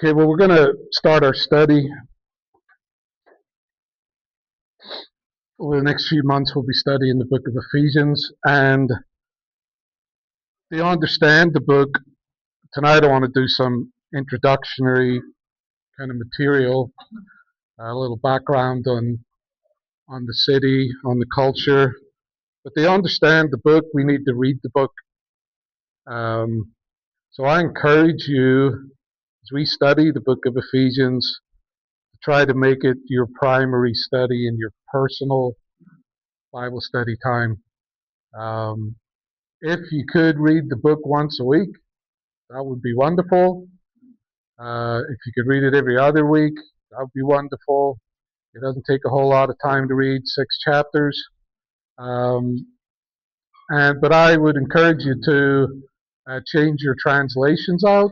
Okay, well, we're going to start our study. Over the next few months, we'll be studying the book of Ephesians. And to understand the book, tonight I want to do some introductory kind of material, a little background on the city, on the culture. But to understand the book, we need to read the book. So I encourage you, as we study the book of Ephesians, to try to make it your primary study in your personal Bible study time. If you could read the book once a week, that would be wonderful. If you could read it every other week, that would be wonderful. It doesn't take a whole lot of time to read 6 chapters. But I would encourage you to change your translations out.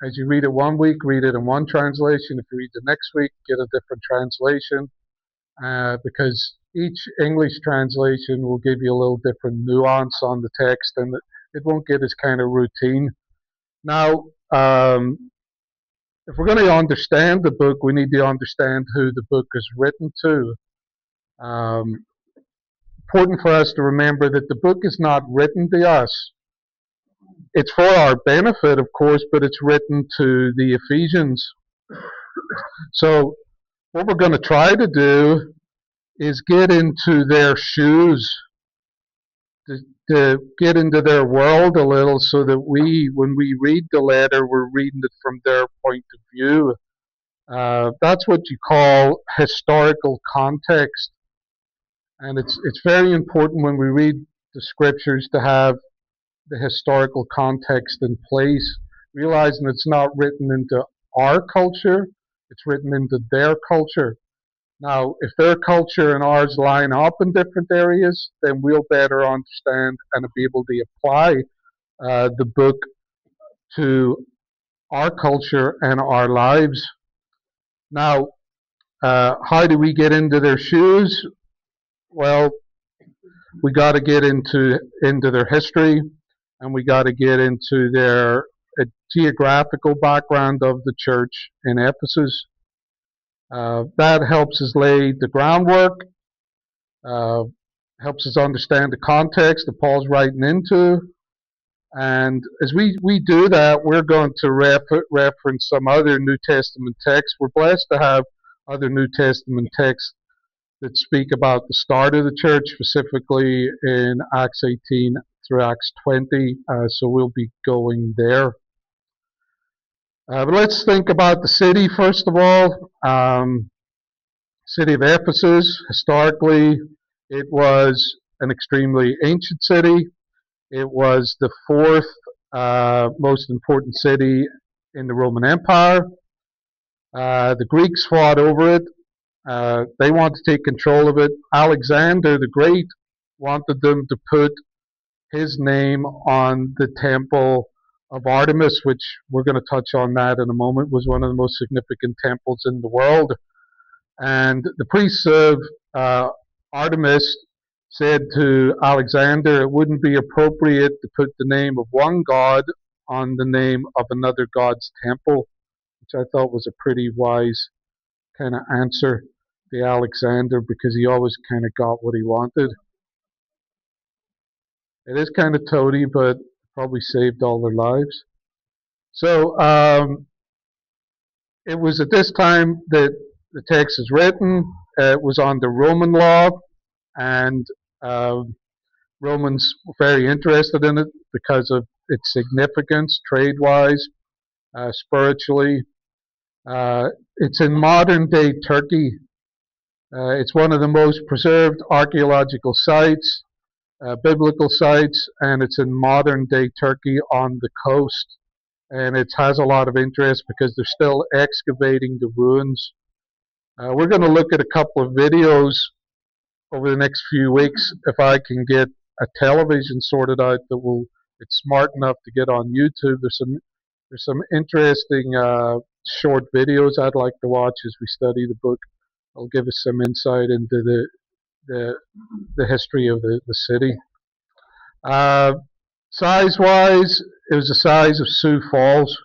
As you read it one week, read it in one translation. If you read the next week, get a different translation. Because each English translation will give you a little different nuance on the text, and it won't get as kind of routine. Now, if we're going to understand the book, we need to understand who the book is written to. Important for us to remember that the book is not written to us. It's for our benefit, of course, but it's written to the Ephesians. So what we're going to try to do is get into their shoes, to get into their world a little, so that when we read the letter, we're reading it from their point of view. That's what you call historical context. And it's very important when we read the scriptures to have the historical context in place, realizing it's not written into our culture, it's written into their culture. Now, if their culture and ours line up in different areas, then we'll better understand and be able to apply the book to our culture and our lives. Now, how do we get into their shoes? Well, we got to get into their history, and we got to get into their geographical background of the church in Ephesus. That helps us lay the groundwork, helps us understand the context that Paul's writing into. And as we do that, we're going to reference some other New Testament texts. We're blessed to have other New Testament texts that speak about the start of the church, specifically in Acts 18 through Acts 20. So we'll be going there. But let's think about the city first of all. City of Ephesus, historically, it was an extremely ancient city. It was the 4th most important city in the Roman Empire. The Greeks fought over it. They wanted to take control of it. Alexander the Great wanted them to put his name on the temple of Artemis, which we're going to touch on that in a moment, was one of the most significant temples in the world. And the priests of Artemis said to Alexander it wouldn't be appropriate to put the name of one god on the name of another god's temple, which I thought was a pretty wise kind of answer to Alexander, because he always kind of got what he wanted. It is kind of toady, but probably saved all their lives. So it was at this time that the text is written. It was under Roman law, and Romans were very interested in it because of its significance trade-wise, spiritually. It's in modern-day Turkey. It's one of the most preserved archaeological sites, biblical sites, and it's in modern-day Turkey on the coast. And it has a lot of interest because they're still excavating the ruins. We're going to look at a couple of videos over the next few weeks, if I can get a television sorted out it's smart enough to get on YouTube. There's some interesting short videos I'd like to watch as we study the book. It'll give us some insight into the history of the city. Size-wise, it was the size of Sioux Falls.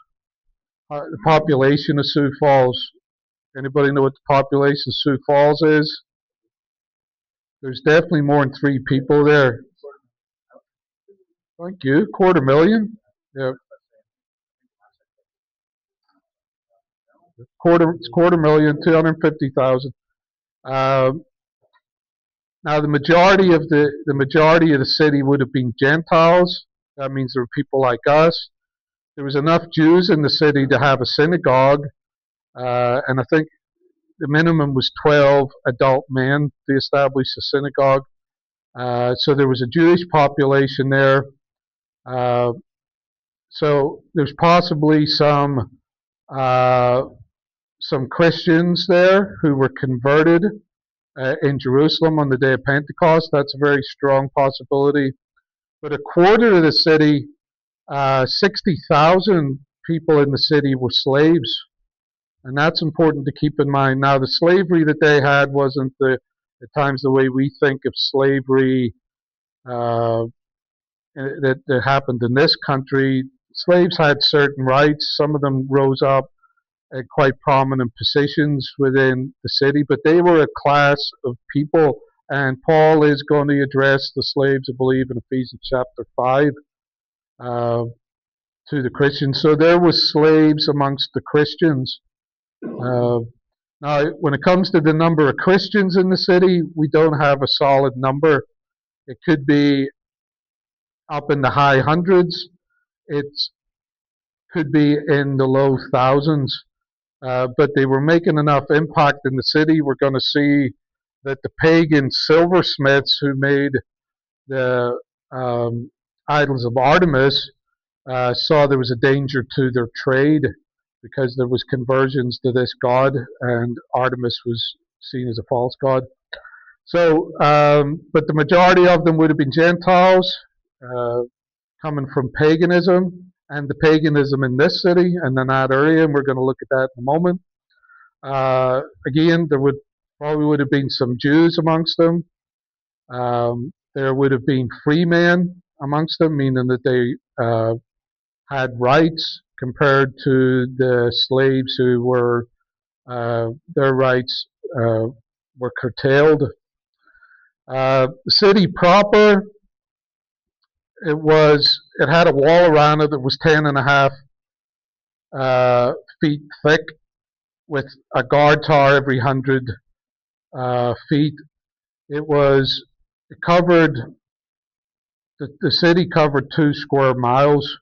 The population of Sioux Falls. Anybody know what the population of Sioux Falls is? There's definitely more than 3 people there. Thank you. 250,000. Yeah, quarter million, 250,000. Um, Now the majority of the city would have been Gentiles. That means there were people like us. There was enough Jews in the city to have a synagogue, and I think the minimum was 12 adult men to establish a synagogue. So there was a Jewish population there. Uh, so there's possibly uh, some Christians there who were converted in Jerusalem on the day of Pentecost. That's a very strong possibility. But a quarter of the city, 60,000 people in the city were slaves. And that's important to keep in mind. Now, the slavery that they had wasn't at times the way we think of slavery uh, that happened in this country. Slaves had certain rights. Some of them rose up at quite prominent positions within the city, but they were a class of people. And Paul is going to address the slaves, I believe, in Ephesians chapter 5 uh, to the Christians. So there was slaves amongst the Christians. Uh, Now, when it comes to the number of Christians in the city, we don't have a solid number. It could be up in the high hundreds. It could be in the low thousands. But they were making enough impact in the city. We're going to see that the pagan silversmiths who made the idols of Artemis saw there was a danger to their trade because there was conversions to this god, and Artemis was seen as a false god. So, but the majority of them would have been Gentiles uh, coming from paganism, and the paganism in this city and in that area, and we're going to look at that in a moment. Again, there would have been some Jews amongst them. There would have been free men amongst them, meaning that they had rights compared to the slaves who were their rights were curtailed. The city proper, it had a wall around it that was 10.5 feet thick, with a guard tower every 100 feet. It covered the city covered 2 square miles.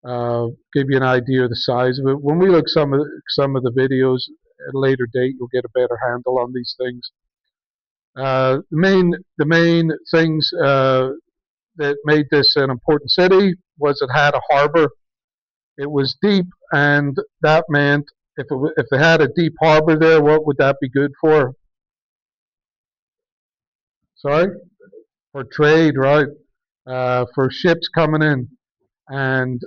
Give you an idea of the size of it. When we look some of the videos at a later date, you'll get a better handle on these things. The main things that made this an important city was it had a harbor. It was deep, and that meant if they had a deep harbor there, what would that be good for? Sorry, for trade, right? For ships coming in and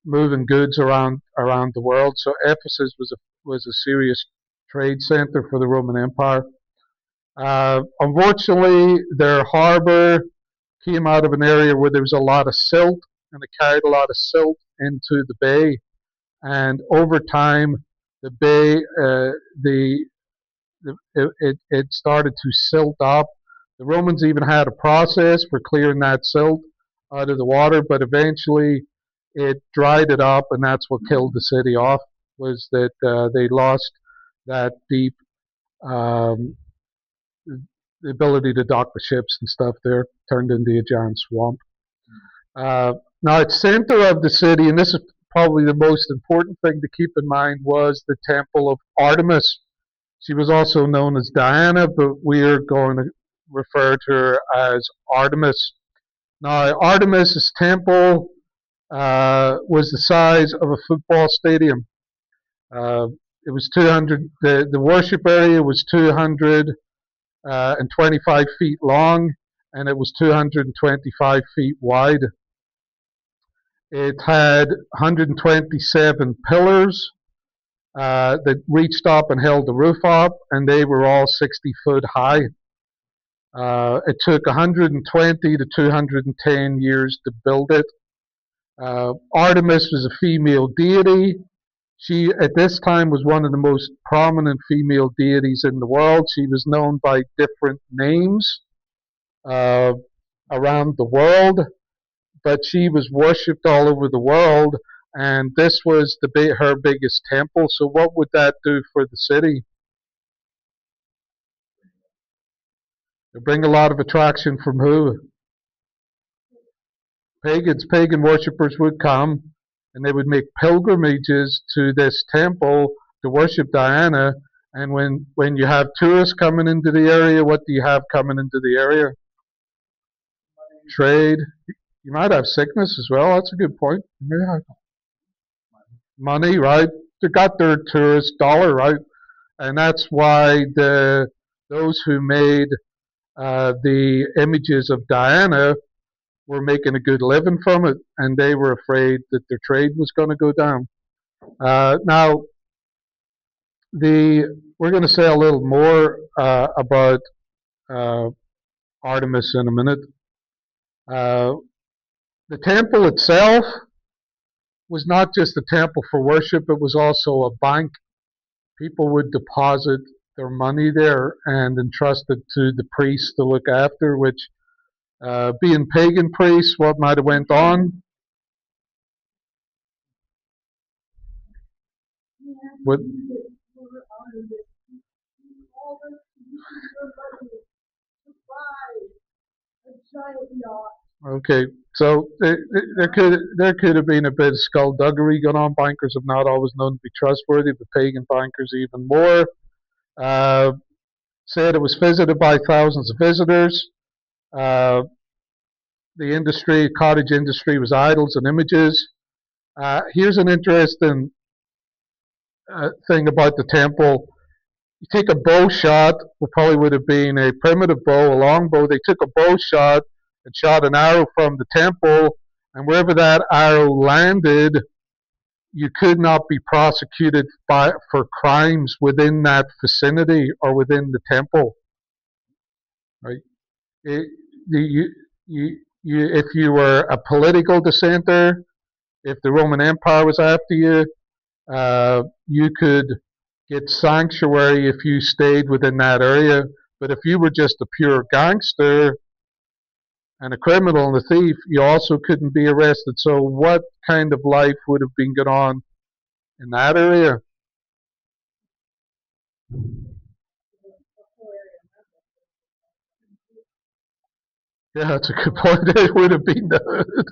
moving goods around the world. So Ephesus was a serious trade center for the Roman Empire. Unfortunately, their harbor came out of an area where there was a lot of silt, and it carried a lot of silt into the bay. And over time, the bay, it started to silt up. The Romans even had a process for clearing that silt out of the water, but eventually it dried it up, and that's what killed the city off. Was that they lost that deep um, the ability to dock the ships and stuff there, turned into a giant swamp. Now, at center of the city, and this is probably the most important thing to keep in mind, was the Temple of Artemis. She was also known as Diana, but we are going to refer to her as Artemis. Now, Artemis's temple was the size of a football stadium. Uh, it was 200. The worship area was 225 feet long, and it was 225 feet wide. It had 127 pillars that reached up and held the roof up, and they were all 60 foot high. It took 120 to 210 years to build it. Artemis was a female deity. She, at this time, was one of the most prominent female deities in the world. She was known by different names uh, around the world, but she was worshipped all over the world, and this was her biggest temple. So, what would that do for the city? It bring a lot of attraction from who? Pagans. Pagan worshippers would come, and they would make pilgrimages to this temple to worship Diana. And when you have tourists coming into the area, what do you have coming into the area? Trade. You might have sickness as well. That's a good point. Yeah. Money, right? They got their tourist dollar, right? And that's why those who made the images of Diana were making a good living from it, and they were afraid that their trade was going to go down. Now, we're going to say a little more about uh, Artemis in a minute. Uh, the temple itself was not just a temple for worship; it was also a bank. People would deposit their money there and entrust it to the priests to look after. Which, being pagan priests, what might have went on? What? Okay, so there could have been a bit of skullduggery going on. Bankers have not always known to be trustworthy, but pagan bankers even more. Uh, Said it was visited by thousands of visitors. Uh, the industry, cottage industry, was idols and images. Here's an interesting thing about the temple. You take a bow shot, it probably would have been a primitive bow, a long bow. They took a bow shot and shot an arrow from the temple, and wherever that arrow landed, you could not be prosecuted for crimes within that vicinity or within the temple. Right? It, if you were a political dissenter, if the Roman Empire was after you, you could get sanctuary if you stayed within that area. But if you were just a pure gangster and a criminal and a thief, you also couldn't be arrested. So, what kind of life would have been going on in that area? Yeah, that's a good point. It would have been the hood.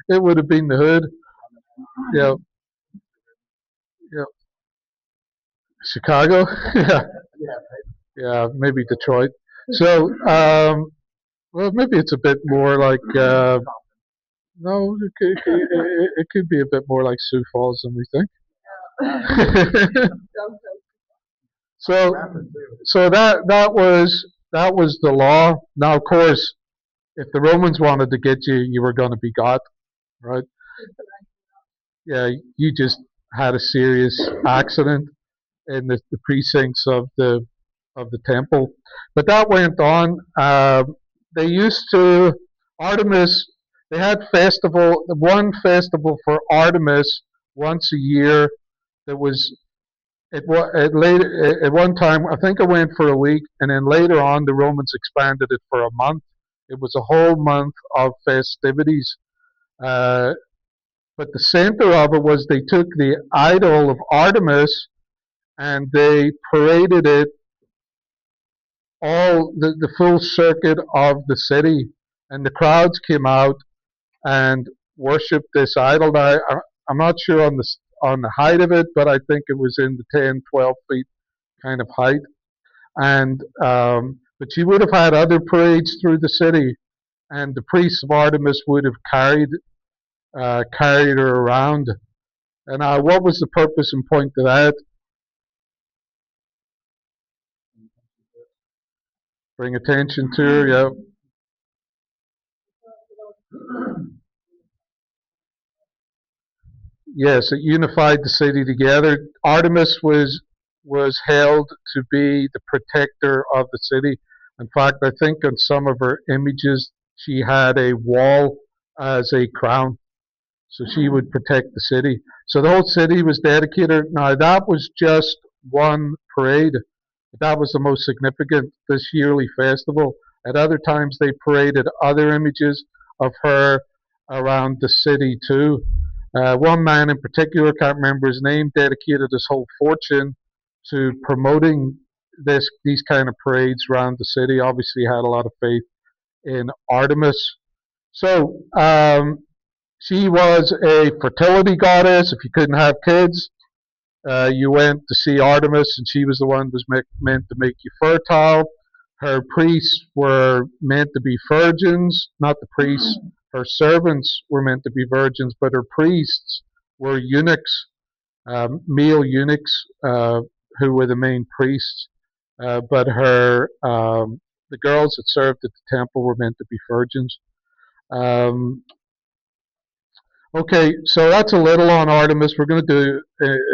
It would have been the hood. Yeah, yeah. Chicago. Yeah, yeah. Maybe Detroit. So, well, maybe it's a bit more like. No, it could be a bit more like Sioux Falls than we think. so, so that was the law. Now, of course, if the Romans wanted to get you, you were going to be got, right? Yeah, you just had a serious accident in the precincts of the temple. But that went on. They used to Artemis. They had one festival for Artemis once a year. That was at one time. I think it went for a week, and then later on, the Romans expanded it for a month. It was a whole month of festivities. Uh, but the center of it was they took the idol of Artemis and they paraded it all the full circuit of the city, and the crowds came out and worshipped this idol. Now, I'm not sure on the height of it, but I think it was in the 10, 12 feet kind of height. And but she would have had other parades through the city, and the priests of Artemis would have carried her around. And what was the purpose and point of that? Bring attention to her. Yeah. Yes, it unified the city together. Artemis was held to be the protector of the city. In fact, I think on some of her images she had a wall as a crown. So she would protect the city. So the whole city was dedicated. Now that was just one parade. That was the most significant, this yearly festival. At other times, they paraded other images of her around the city too. One man in particular, can't remember his name, dedicated his whole fortune to promoting these kind of parades around the city. Obviously, had a lot of faith in Artemis. So she was a fertility goddess. If you couldn't have kids, you went to see Artemis, and she was the one who was meant to make you fertile. Her priests were meant to be virgins, not the priests. Her servants were meant to be virgins, but her priests were eunuchs, male eunuchs, who were the main priests. But the girls that served at the temple were meant to be virgins. Um, Okay, so that's a little on Artemis. We're going to do,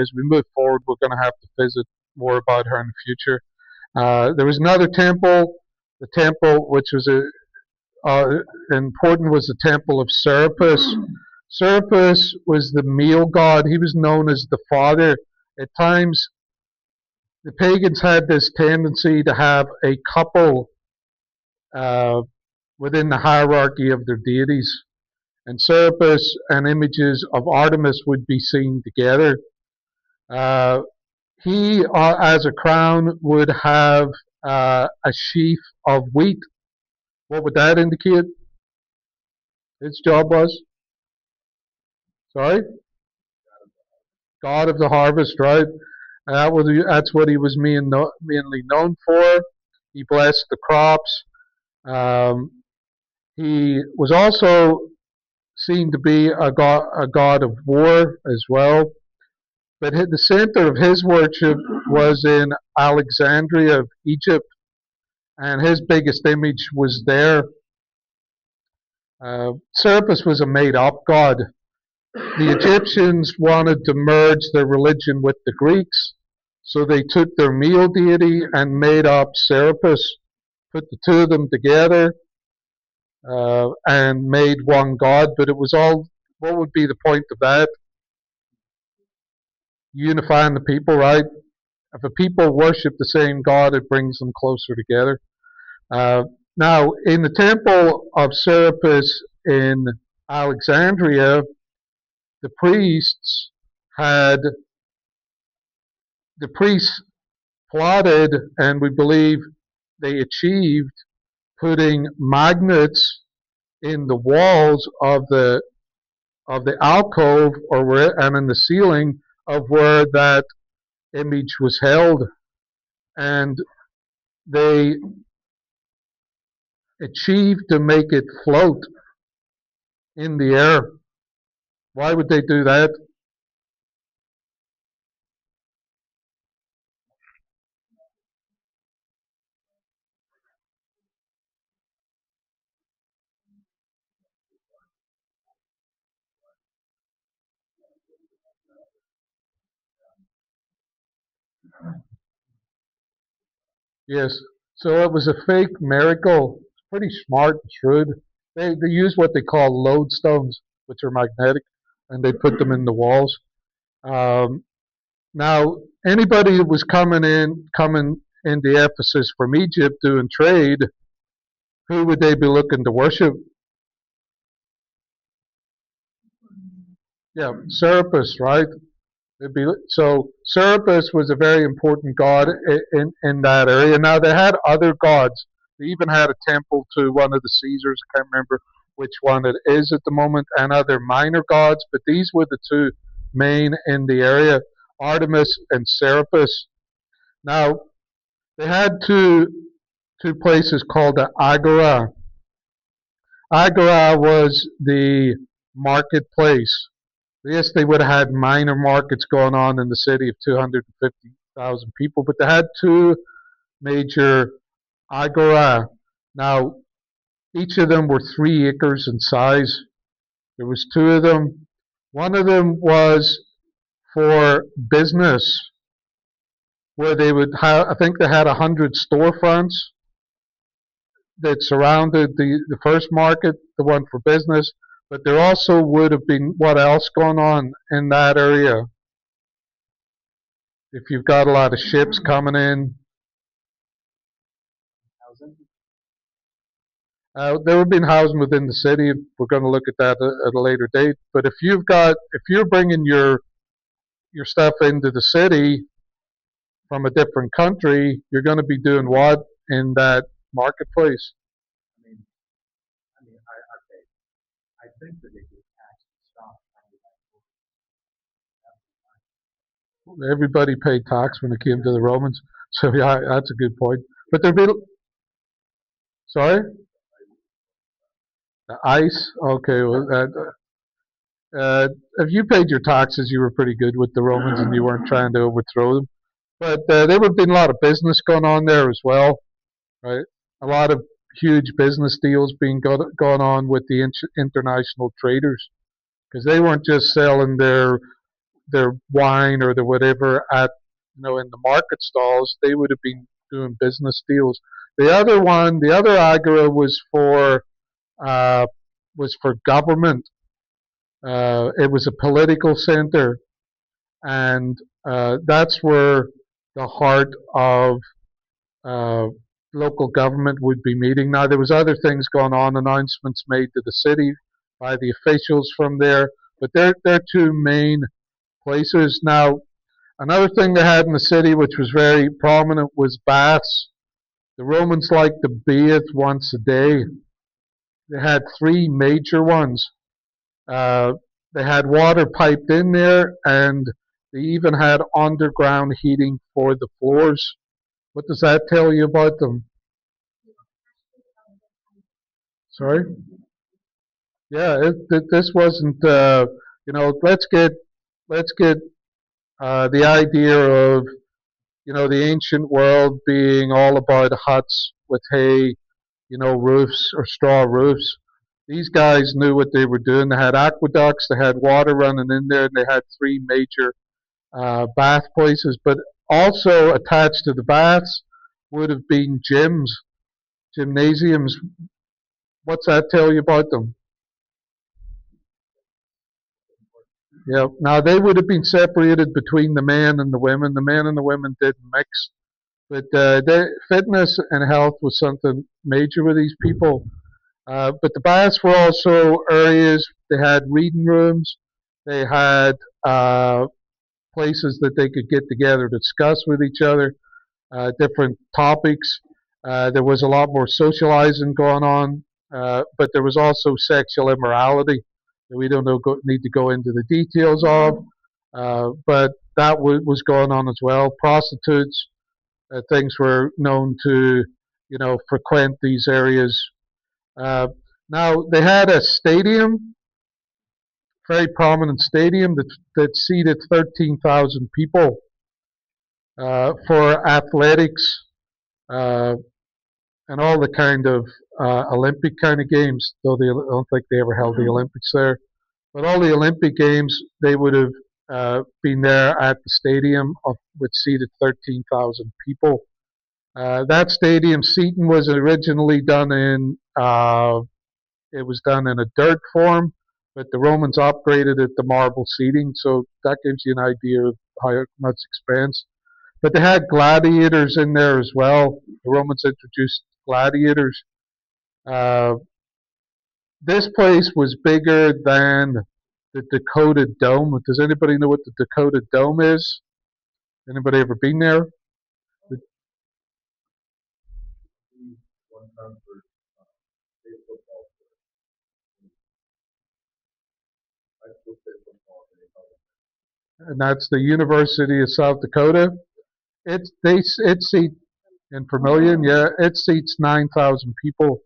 as we move forward, we're going to have to visit more about her in the future. There was another temple, the temple which was important, was the temple of Serapis. Serapis was the male god. He was known as the father. At times, the pagans had this tendency to have a couple uh, within the hierarchy of their deities. And Serapis and images of Artemis would be seen together. Uh, he, as a crown, would have a sheaf of wheat. What would that indicate? His job was? Sorry? God of the harvest, right? That's what he was mainly known for. He blessed the crops. Um, he was also seen to be a god of war as well. But the center of his worship was in Alexandria of Egypt, and his biggest image was there. Serapis was a made up god. The Egyptians wanted to merge their religion with the Greeks, so they took their male deity and made up Serapis, put the two of them together, and made one god. But it was all, what would be the point of that? Unifying the people, right? If a people worship the same God, it brings them closer together. Uh, Now, in the temple of Serapis in Alexandria, the priests had the priests plotted, and we believe they achieved, putting magnets in the walls of the alcove and in the ceiling of where that image was held, and they achieved to make it float in the air. Why would they do that? Yes. So it was a fake miracle. It's pretty smart and shrewd. They use what they call lodestones, which are magnetic, and they put them in the walls. Um, Now, anybody that was coming into Ephesus from Egypt doing trade, who would they be looking to worship? Yeah, Serapis, right? So Serapis was a very important god in that area. Now they had other gods. They even had a temple to one of the Caesars. I can't remember which one it is at the moment, and other minor gods. But these were the two main in the area: Artemis and Serapis. Now they had two places called the Agora. Agora was the marketplace. Yes, they would have had minor markets going on in the city of 250,000 people, but they had two major agora. Now, each of them were 3 acres in size. There was two of them. One of them was for business, where they would have, I think they had 100 storefronts that surrounded the first market, the one for business. But there also would have been what else going on in that area? If you've got a lot of ships coming in, there would have been housing within the city. We're going to look at that at a later date. But if you're bringing your stuff into the city from a different country, you're going to be doing what in that marketplace? Everybody paid tax when it came to the Romans. So yeah, that's a good point. But there'd be sorry, the ice. Okay, well, if you paid your taxes, you were pretty good with the Romans, and you weren't trying to overthrow them. But there would have been a lot of business going on there as well, right? A lot of huge business deals being going on with the international traders because they weren't just selling their wine or their whatever at in the market stalls. They would have been doing business deals. The other agora uh, was for government. It was a political center, and that's where the heart of uh, local government would be meeting. Now there was other things going on, announcements made to the city by the officials from there, but they're two main places. Now another thing they had in the city, which was very prominent, was baths. The Romans liked to bathe once a day. They had three major ones. Uh, they had water piped in there, and they even had underground heating for the floors. What does that tell you about them? Sorry? Yeah, this wasn't. Let's get the idea of the ancient world being all about huts with hay, roofs or straw roofs. These guys knew what they were doing. They had aqueducts, they had water running in there, and they had three major bath places. But also attached to the baths would have been gyms, gymnasiums. What's that tell you about them? Yeah. Now they would have been separated between the men and the women. The men and the women didn't mix. But fitness and health was something major with these people. But the baths were also areas. They had reading rooms. They had places that they could get together to discuss with each other different topics. There was a lot more socializing going on, but there was also sexual immorality that we don't need to go into the details of. But that was going on as well. Prostitutes, things were known to, frequent these areas. Uh, Now they had a stadium, very prominent stadium that seated 13,000 people for athletics uh, and all the kind of Olympic kind of games. Though I don't think they ever held the Olympics there, but all the Olympic games they would have been there at the stadium which seated 13,000 people. That stadium seating was originally done in it was done in a dirt form, but the Romans upgraded it to marble seating, so that gives you an idea of how much expense. But they had gladiators in there as well. The Romans introduced gladiators. Uh, this place was bigger than the Dakota Dome. Does anybody know what the Dakota Dome is? Anybody ever been there? And that's the University of South Dakota. It seats in Vermilion. Yeah, it seats 9,000 people.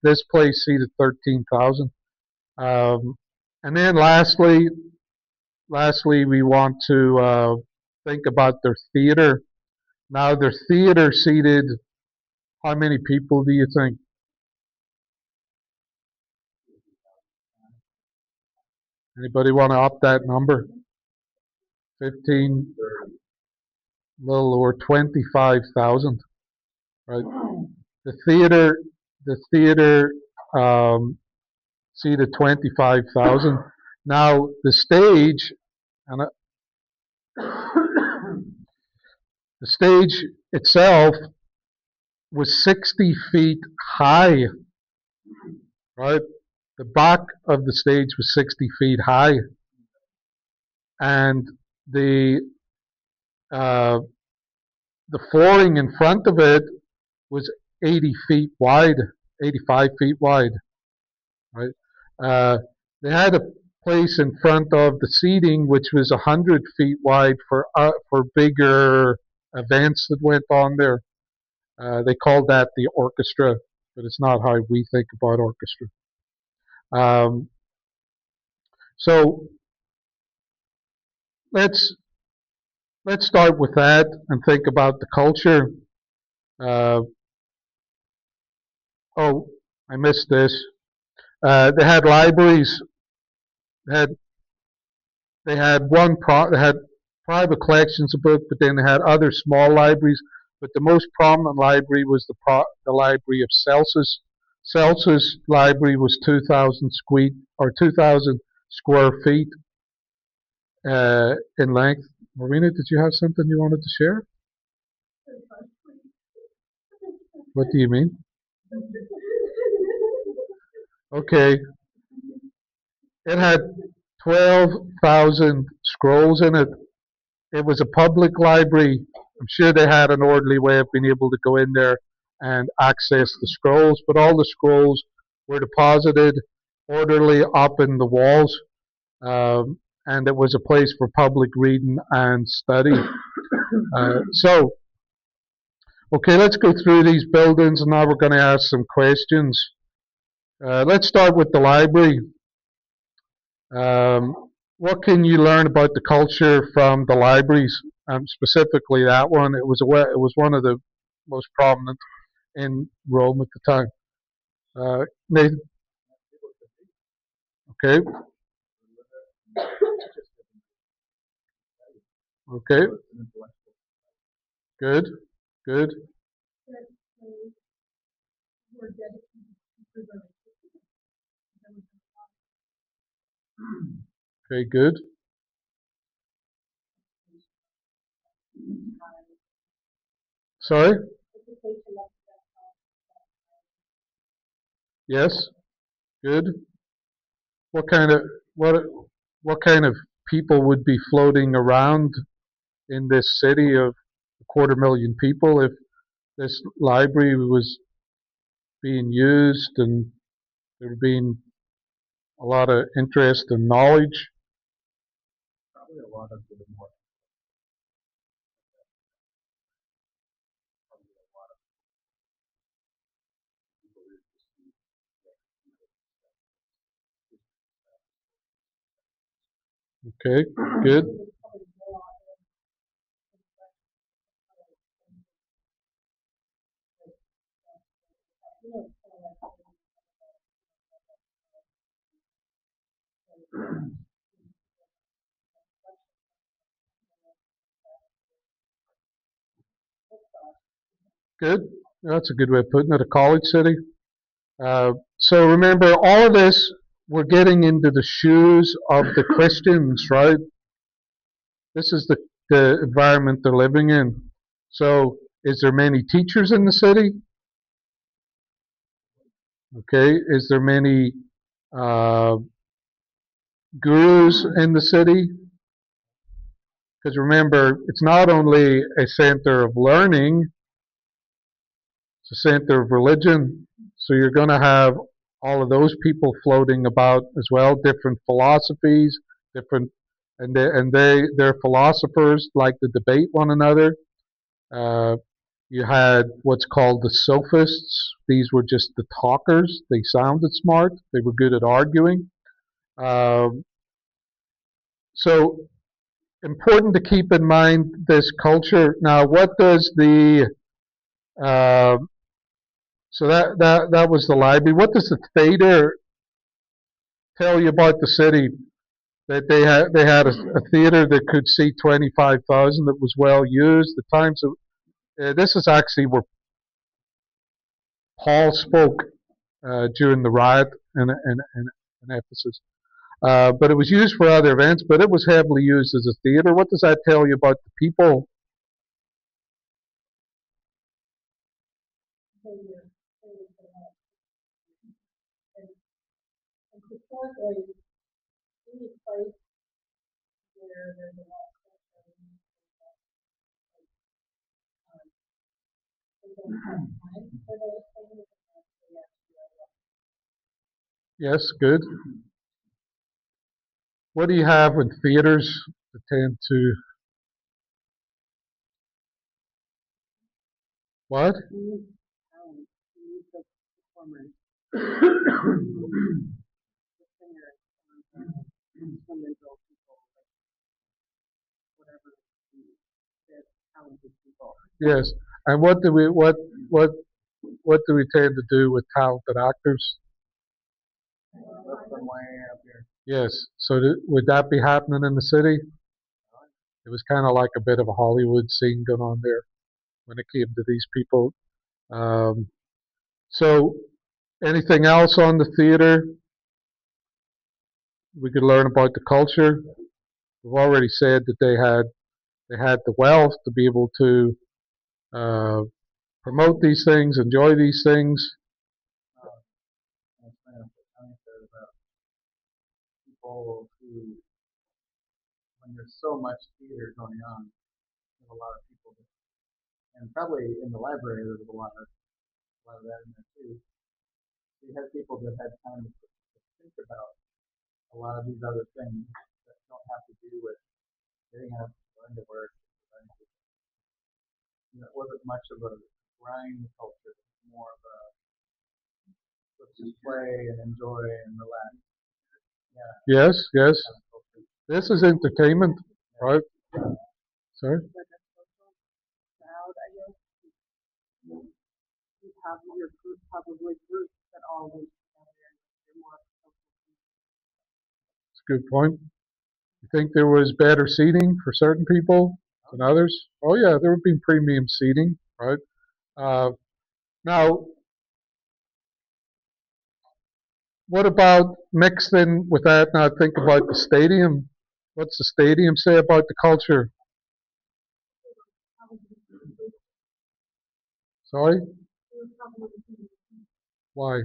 This place seated 13,000. Um, and then lastly, we want to think about their theater. Now, their theater seated how many people do you think? Anybody want to up that number? 15, little or 25,000, right? The theater, the theater um, seated 25,000. Now the stage, and the stage itself was 60 feet high, right? The back of the stage was 60 feet high, and the uh, the flooring in front of it was 80 feet wide, 85 feet wide, right? Uh, they had a place in front of the seating which was 100 feet wide for bigger events that went on there. They called that the orchestra, but it's not how we think about orchestra. Um, so let's let's start with that and think about the culture. Uh, oh, I missed this. They had libraries. They had they had private collections of books, but then they had other small libraries. But the most prominent library was the library of Celsus. Celsus library was 2,000 square feet in length. Marina, did you have something you wanted to share? What do you mean? Okay, it had 12,000 scrolls in it. It was a public library. I'm sure they had an orderly way of being able to go in there and access the scrolls, but all the scrolls were deposited orderly up in the walls, and it was a place for public reading and study. So, okay, let's go through these buildings, and now we're going to ask some questions. Let's start with the library. What can you learn about the culture from the libraries? Specifically, that one. It was one of the most prominent in Rome at the time. Nathan, okay, okay, good, good, okay, good. Sorry. Yes, good. What kind of what what kind of people would be floating around in this city of 250,000 people if this library was being used and there being a lot of interest and knowledge? Okay, good, good. That's a good way of putting it. A college city. So remember, all of this, we're getting into the shoes of the Christians, right? This is the environment they're living in. So, is there many teachers in the city? Okay. Is there many uh, gurus in the city? Because remember, it's not only a center of learning, it's a center of religion. So you're going to have all of those people floating about as well, different philosophies, different, their philosophers like to debate one another. Uh, you had what's called the sophists. These were just the talkers. They sounded smart. They were good at arguing. Um, so important to keep in mind this culture. Now, what does the uh, so that was the library. What does the theater tell you about the city? That they had a theater that could seat 25,000 that was well used. The times of, this is actually where Paul spoke during the riot in Ephesus. But it was used for other events, but it was heavily used as a theater. What does that tell you about the people? Yes, good. What do you have with theaters that tend to what? Yes. And what what do we tend to do with talented actors? Yes. So would that be happening in the city? It was kind of like a bit of a Hollywood scene going on there when it came to these people. Um, so anything else on the theater we could learn about the culture? We've already said that they had the wealth to be able to uh, promote these things, enjoy these things. Yes, yes. This is entertainment, right? Sorry. That's a good point. You think there was better seating for certain people than others? Oh yeah, there would be premium seating, right? Uh, now, what about mixed in with that? Now think about the stadium. What's the stadium say about the culture? Sorry, why?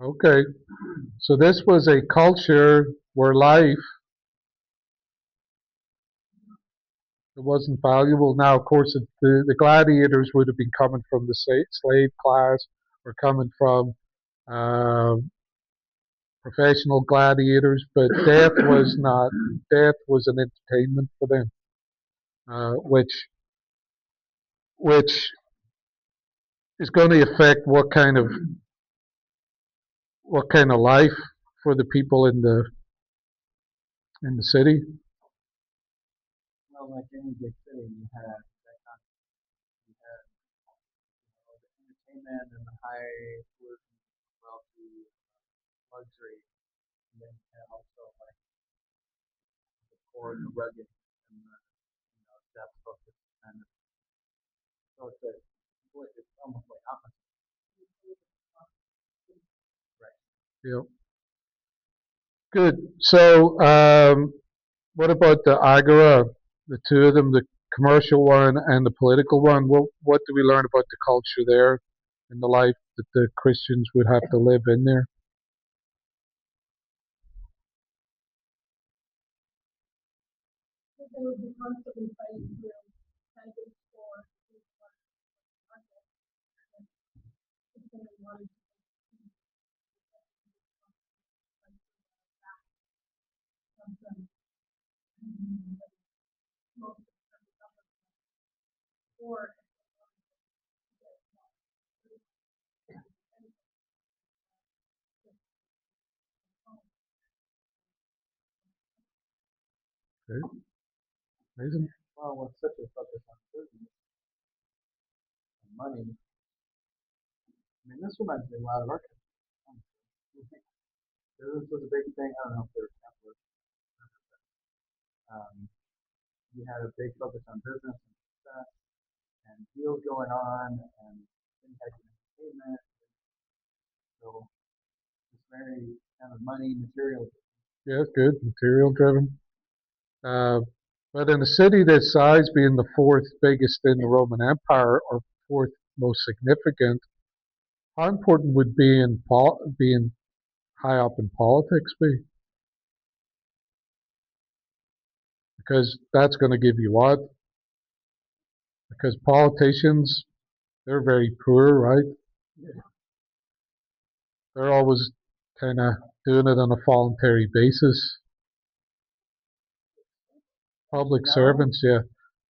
Okay, so this was a culture where life it wasn't valuable. Now, of course, the gladiators would have been coming from the slave class or coming from uh, professional gladiators, but death was not. Death was an entertainment for them, which is going to affect what kind of life for the people in the city. Yeah. Good. So, what about the agora? The two of them, the commercial one and the political one. What do we learn about the culture there and the life that the Christians would have to live in there? Okay, amazing. you had a big focus on business and success and deals going on, and then you had entertainment. So it's very kind of money material. Yeah, good, material driven. Uh, but in a city this size, being the fourth biggest in the Roman Empire or fourth most significant, how important would being high up in politics be? Because that's going to give you what? Because politicians, they're very poor, right? They're always kind of doing it on a voluntary basis. Public servants, yeah,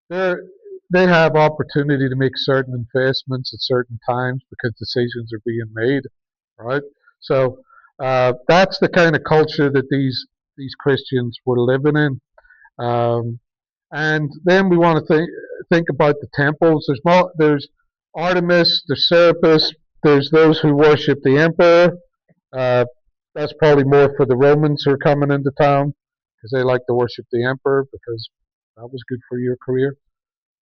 they're they have opportunity to make certain investments at certain times because decisions are being made, right? So that's the kind of culture that these Christians were living in. Um, and then we want to think about the temples. There's Artemis, there's Serapis, there's those who worship the emperor. Uh, that's probably more for the Romans who are coming into town because they like to worship the emperor because that was good for your career.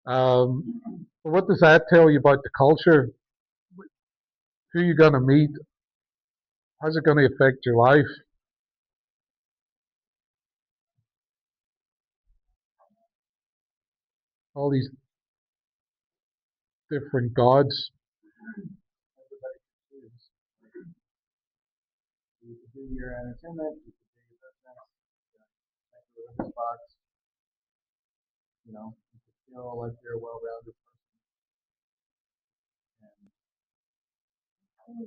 But what does that tell you about the culture? Who you're going to meet? How's it going to affect your life? All these different gods. Everybody can choose. You can do your entertainment, you can do your business, you know, like your religious box. You know, you can feel like you're a well-rounded person. And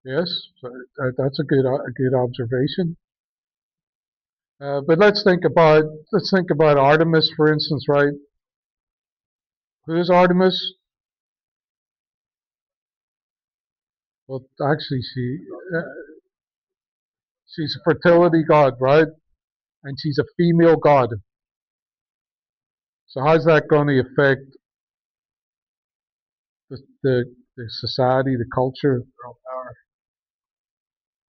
Yes, so that's a good observation. But let's think about Artemis, for instance, right? Who is Artemis? Well, actually, uh, she's a fertility god, right? And she's a female god. So how's that going to affect the society, the culture? girl power.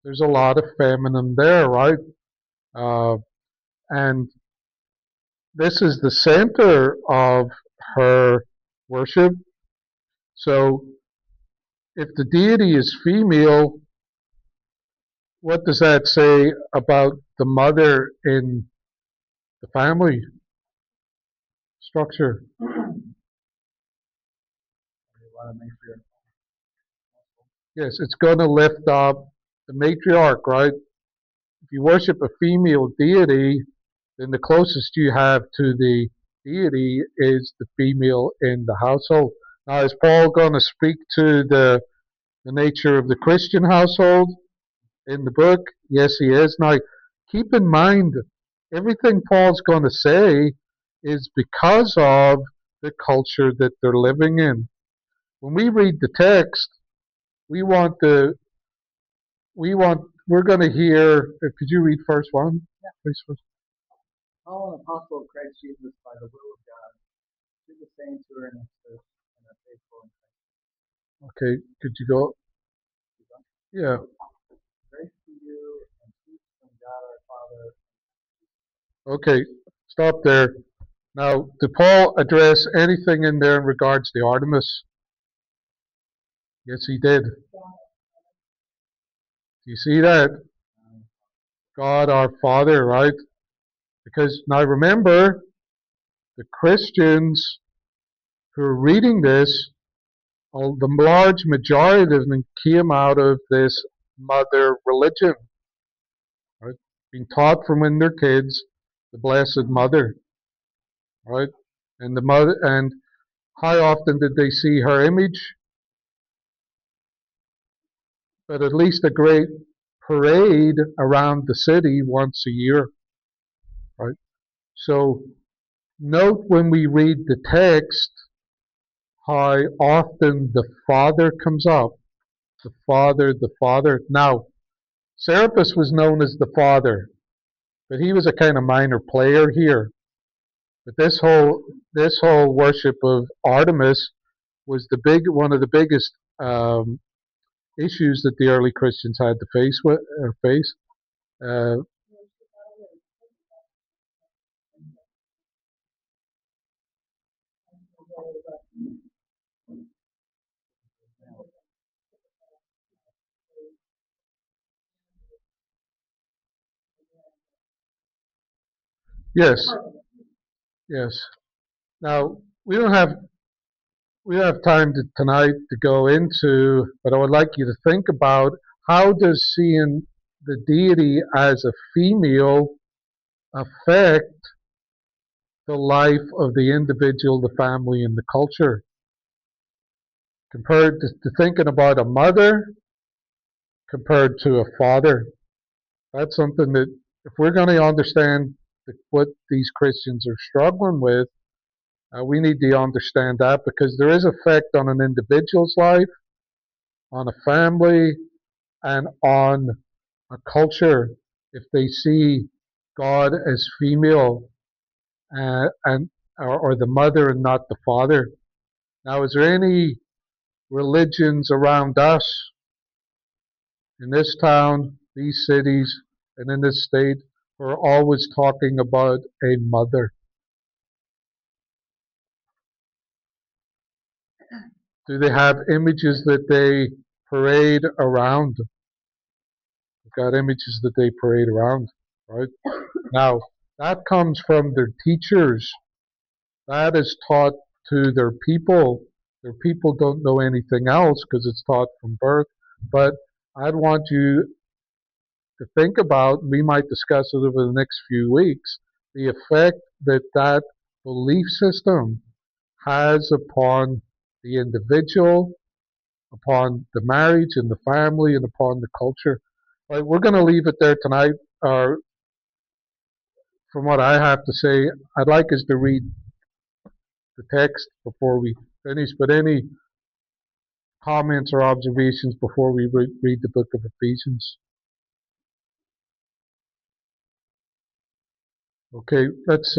There's a lot of feminine there, right? Uh, and this is the center of her worship. So if the deity is female, what does that say about the mother in the family structure? You want to make sure. Yes, it's going to lift up the matriarch, right? If you worship a female deity, then the closest you have to the deity is the female in the household. Now, is Paul going to speak to the nature of the Christian household in the book? Yes, he is. Now, keep in mind, everything Paul's going to say is because of the culture that they're living in. When we read the text, we want the we're going to hear. Could you read first one, please? First. Paul, an apostle of Christ Jesus by the will of God, to the saints who are in Ephesus and are faithful in Christ. Okay, could you go? Yeah. Grace to you and peace from God our Father. Okay, stop there. Now, did Paul address anything in there in regards to Artemis? Yes, he did. Do you see that? God our Father, right? Because now remember, the Christians who are reading this, the large majority of them came out of this mother religion, right? Being taught from when they're kids, the Blessed Mother, right? And the mother, and how often did they see her image? But at least a great parade around the city once a year, right? So note when we read the text how often the Father comes up. The Father, the Father. Now, Serapis was known as the Father, but he was a kind of minor player here. But this whole worship of Artemis was the big one of the biggest issues that the early Christians had to face. Uh, yes, yes. Now we don't have time tonight to go into, but I would like you to think about how does seeing the deity as a female affect the life of the individual, the family, and the culture, compared to thinking about a mother compared to a father. That's something that, if we're going to understand what these Christians are struggling with, we need to understand that because there is effect on an individual's life, on a family, and on a culture if they see God as female and or the mother and not the father. Now, is there any religions around us in this town, these cities, and in this state who are always talking about a mother? Do they have images that they parade around? They've got images that they parade around, right? Now, that comes from their teachers. That is taught to their people. Their people don't know anything else because it's taught from birth. But I'd want you to think about, we might discuss it over the next few weeks, the effect that that belief system has upon the individual, upon the marriage and the family, and upon the culture. Right, we're going to leave it there tonight. From what I have to say, I'd like us to read the text before we finish, but any comments or observations before we read the book of Ephesians? Okay, let's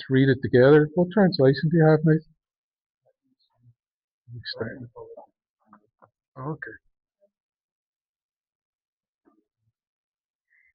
read it together. What translation do you have, Nathan? Okay.